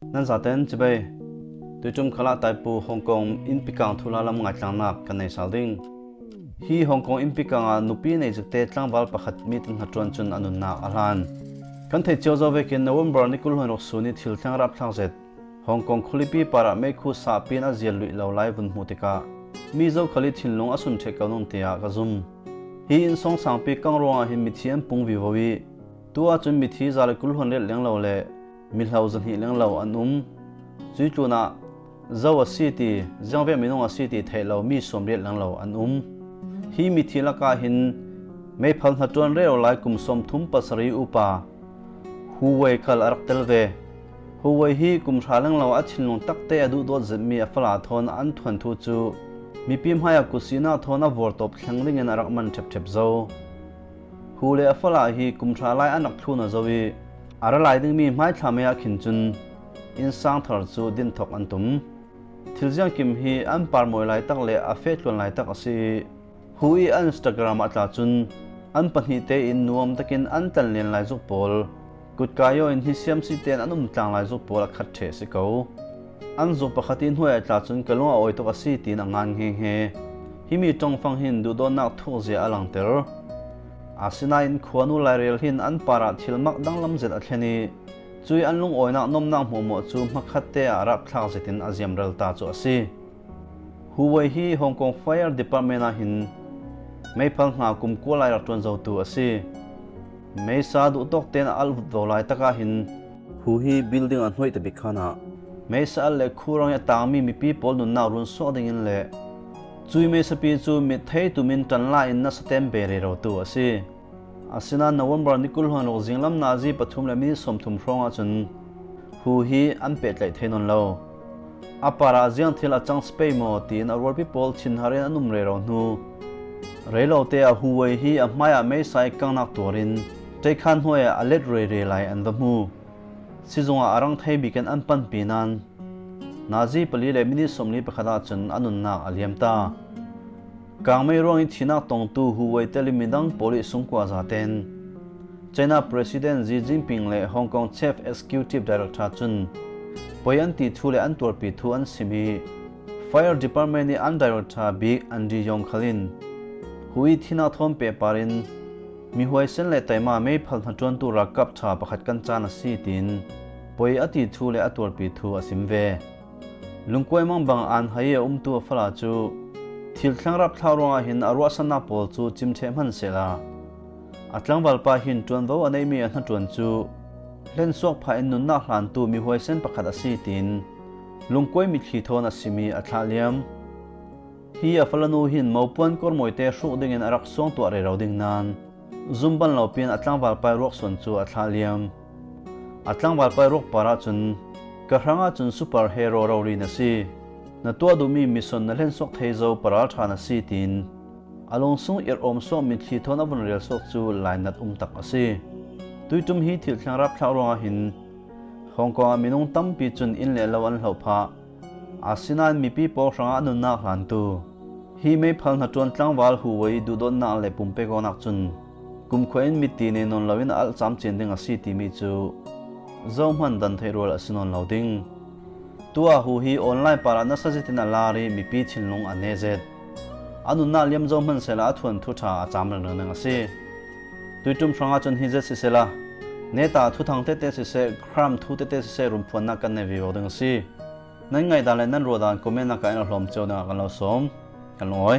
นั่นสาเต็นจิเบตุจุมขลาไตปูฮ่องกงอินปิกังทุลาลำงัดลังนักกันในสาดิงฮีฮ่องกงอินปิกังนุปีในจุดเตะลังบาลประคัดมีติงหัดจวนจุนอนุนักอลันกันเทเจ้าเวกินนวันบรนิกุลหันอกสุนิทิลทั้งรับทั้งเสร็จฮ่องกงคุลิปีปาระเมคุสาปีนอาเซียนลุยเหล่าไล่บุญมุติกามีเจ้าขลิทิลลงอสุนเทกานงเตียกซุมฮีอินสองสังปีกังรวงหินมิทียนปุงวิววีตัวจุนมิทีจาริกุลหันเลี้ยงเหล่าเล่มิลฮาวซันฮีเลี้ยงเหล่าอันจุยจูน่าเจ้าสิตีเจ้าเวมินงสิตีเทเหล่ามีสมเด็จเลี้ยงเหล่าอันฮีมิทีละกาหินไม่พันหัดจวนเรียวไล่กุมสมทุมปัสรีอุปาฮูเวคลอารักเตลเวฮูเวฮีกุมชาลังเหล่าอัจฉริยตักเตอดูดวดมีอัฟลาทอนอันทวนทูจูมีพิมหายกุศินาทอนอวอร์ตบแข็งริงเงินอารักมันเจ็บเจ็บเจ้าฮูเลอัฟลาฮีกุมชาไลอันนักทุนเจ้าวีอารักไลดึงมีไม้ทำให้อาขินจุนอินสังทาร์จูดินทอกอันตุมทิลจังกิมฮีอันปาร์มวยไลตักเลอาเฟตลวนไลตักอสีฮูอีอันอินสตาแกรมอัตลาจุนอันปนิเตอินนวมตะกินอันตันเลียนไลจุปอลกุดกายอินฮิเซียมสิเตนอันต่างไลจุปอลขัดเทสิเกาอันจุปะขัดินหัวอัตลาจุนกะลงเอาไว้ตัวสิตีนงานเฮเฮฮิมีจงฟังหินดูโดนนักทุกเสียอลังเตอร์อาศินาอินขวานุไลเรียลหินอันปาราทิลมักดังลำเจ็ดอัลเนีจุยอันลุงอ้อยนักนมนางหัวหมดจูมักขัดเตะอารับทางเสตินอาเซียมเรลตาจูอสีฮูเวฮีฮ่องกงไฟร์ดีพาร์ตเมนต์หินไม่พังหากุมกัวไลรักจวนเจ้าตัวสิไม่สาดุตกเตนอัลวุดโดไลตะกาหินหูฮีบิลดิ้งอันห้อยตะบิขานะไม่สาเล็กคู่รังยาตามีปีปอลนุนนารุนโซดิ่งเล่จุยไม่สปีจูมิเทยตุมินตันไลอินนัสเต็มเบรีเราตัวสิอาศินานวันบรนิกุลหันอกจิงลำนาจีปฐุมและมีสมทุมพรองอาจุนหูฮีอันเป็ดไหลเทนนเลวอาปาราเจียงทิลอาจังสเปย์โมตีนอรวปีปอลชินฮารินนุมเรเราหนูเรลเอาเตะหูเวฮีอัมายาไม่ใส่กังนักตัวรินใจขันหัวอเล็ดเรไลอันดมูสิจงอารังไทยบิกันอันปันปีนันนาจีปลีเลมินิสมลีประคดาจนอนุนักอเลียมตากางไม่ร้องอินทินักตงตูหูเวเตลิมิดังโพลิสุงกว่าซาเตนไชน่าประธานสีจิ้นผิงและฮ่องกงเชฟเอ็กซ์คิวทีฟดีเรกเตอร์จุนปยันติทูเลอันตัวปีทูอันซิมีไฟร์ดีพาร์ตเมนต์อันดีเรกเตอร์บิ๊กอันดียองคลินหุยที่น่าทนเปปารินมีหัวเส้นเล็กแต่มาไม่พันธุ์จวนตัวรักกับชาประคัดกันจานสีตินปอยอติทูเลอัตัวปีทูอสิมเวลุงกวยมังบางอันให้ตัวฟลาจูทิลทั้งรับท้าวรองหินอารวาสนาปอลจูจิมเชมันเสลาอัตลังวัลปาหินจวนโวอันนี้มีอันจวนจูเล่นสวกพาอินนุนนักหลานตูมีหัวเส้นประคัดสีตินลุงกวยมีขีโทนัสิมีอัตลาเลียมฮีอัฟลานูหินมาปวนกอร์มวยเตะสุดิ่งอันรักส่งตัวเรเราดิ่งนานซุมบันเราเปลี่ยนอัตลังวัลปายรกส่วนจูอัตลาเลียมอัตลังวัลปายรกปาราจุนกระหังจุนซูเปอร์ฮีโร่เราลีนสีนัตัวดูมีมิสนนั่นเล่นสกเทโซปาราชานาสีตินอารมณ์ส่งอิรอมส่งมิขีโทนับนเรียลสกจูลายนัดตักสีตุยจุมฮีทิลทั้งรับท้าวรองหินฮ่องกงมีนงตั้มปีจุนอินเลลวันเหล่าพาอาศินานมีปีปอสังอนุนักหลันตูฮีไม่พันหัดจวนตั้งวาลหูไว้ดูโดนนักเล็บปุ่มเปกอนักจุนกุมขวัญมิตีเนนนลาวินอัลจำเจนดิงอาศิติมิจูเจ้ามันดันเทโรลอาศินนลาวดิงตัวหูฮีออนไลน์ปารานัสจิตินาลารีมีปีชินลงอันเนเซตอนุนักเลี้ยมเจ้ามันเสลาทวนทุชาอาจามเรื่องอาศิตุยจุมสังอาจนฮิเจสิเซลาเนตาทุทังเตเตสิเซครัมทุเตเตสิเซรุมพวนนักกันเนวิโอดึงอาศินั่นไงตาเลนั่นรัวดานคอมเมนต์นักการอารมณ์เจ้าหน้ากันเราสมกันลอย